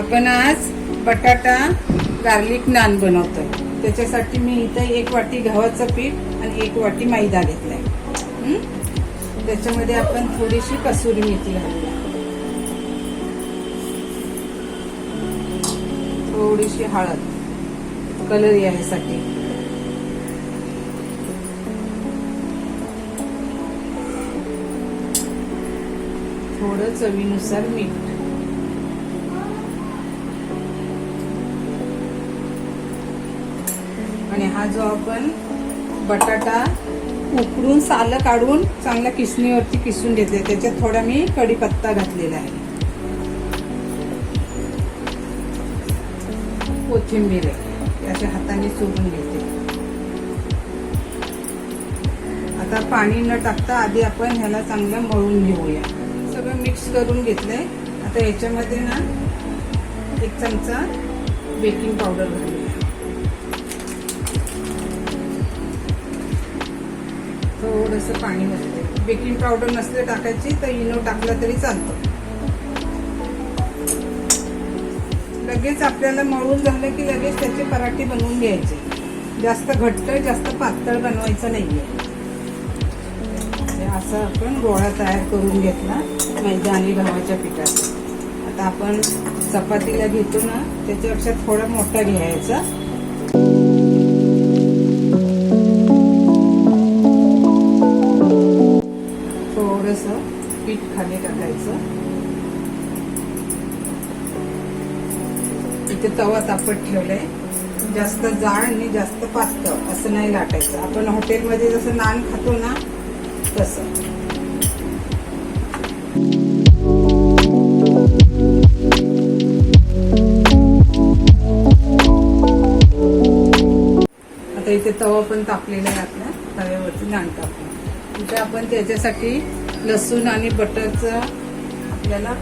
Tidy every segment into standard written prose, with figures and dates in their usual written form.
आपण आज बटाटा गार्लिक नान बनवतोय। त्याच्यासाठी मी इथे 1 वाटी गव्हाचं पीठ आणि 1 वाटी मैदा घेतलाय। त्याच्यामध्ये आपण थोडीशी कसुरी मेथी घालूया, थोडीशी हळद कलर यासाठी, थोडं चवीनुसार मीठ, आणि हा जो आपण बटाटा उकडून सालं काढून चांगल्या किसणीवरती किसून घेतले, त्याच्यात थोडा मी कढीपत्ता घातलेला आहे, कोथिंबीर आहे, याच्या हाताने चोरून घेते। आता पाणी न टाकता आधी आपण ह्याला चांगलं मळून घेऊया। सगळं मिक्स करून घेतलंय। आता याच्यामध्ये ना 1 चमचा बेकिंग पावडर घालूया, थोडंसं पाणी घालते। बेकिंग पावडर नसले टाकायची तर इनो टाकला तरी चालतं। लगेच आपल्याला मळून झालं की लगेच त्याचे पराठे बनवून घ्यायचे। जास्त घट्ट जास्त पातळ बनवायचं नाहीये। असं आपण गोळा तयार करून घेतला मैदा आणि गव्हाच्या पिठाचा। आता आपण चपातीला घेतो ना त्याच्यापेक्षा थोडा मोठा घ्यायचा, थोडंसं पीठ खाली टाकायचं। इथे तवा तापत ठेवलाय, जास्त जाड आणि जास्त पातळ असं नाही लाटायचं। आपण हॉटेलमध्ये जसं नान खातो ना तसं। आता इथे तवा पण तापलेला आहे, आपल्या तव्यावरती नान टाकून इथे आपण त्याच्यासाठी लसूण आणि बटरचं आपल्याला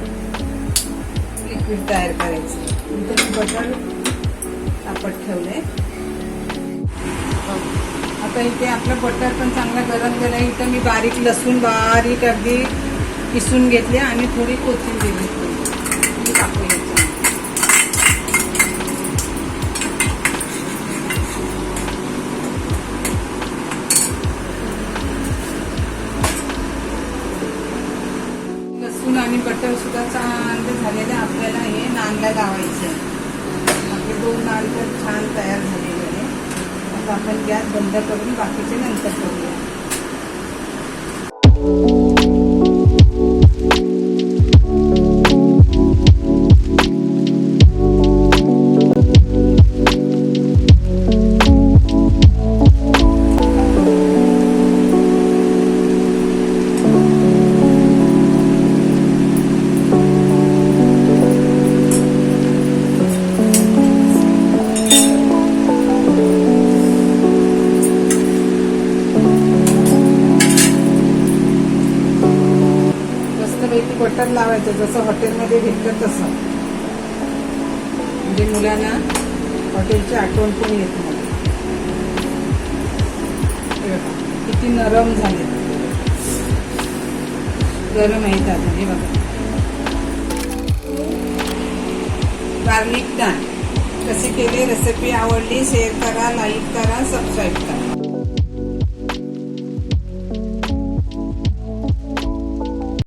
लिक्विड तयार करायचं। इथे मी बटर तापत ठेवलंय। आता इथे आपलं बटर पण चांगला गरम झालं आहे। इथं मी बारीक लसूण बारीक अगदी किसून घेतले आणि थोडी कोथिंबीर घेतली, टाकूया। लसूण आणि बटर सुद्धा चांगलं झालेलं, आपल्याला हे नानला लावायचे। आपले 2 नान तर छान तयार झालेले आहे। आता आपण गॅस बंद करून बाकीचे नंतर करूया। बटर लावायचं जसं हॉटेलमध्ये भेटतं तसं, म्हणजे मुलांना हॉटेलची आठवण पण येत नाही। किती नरम झाले, गरम आहेत अजून। हे बघा गार्लिक नान कसे केले। रेसिपी आवडली शेअर करा, लाईक करा, सबस्क्राईब करा।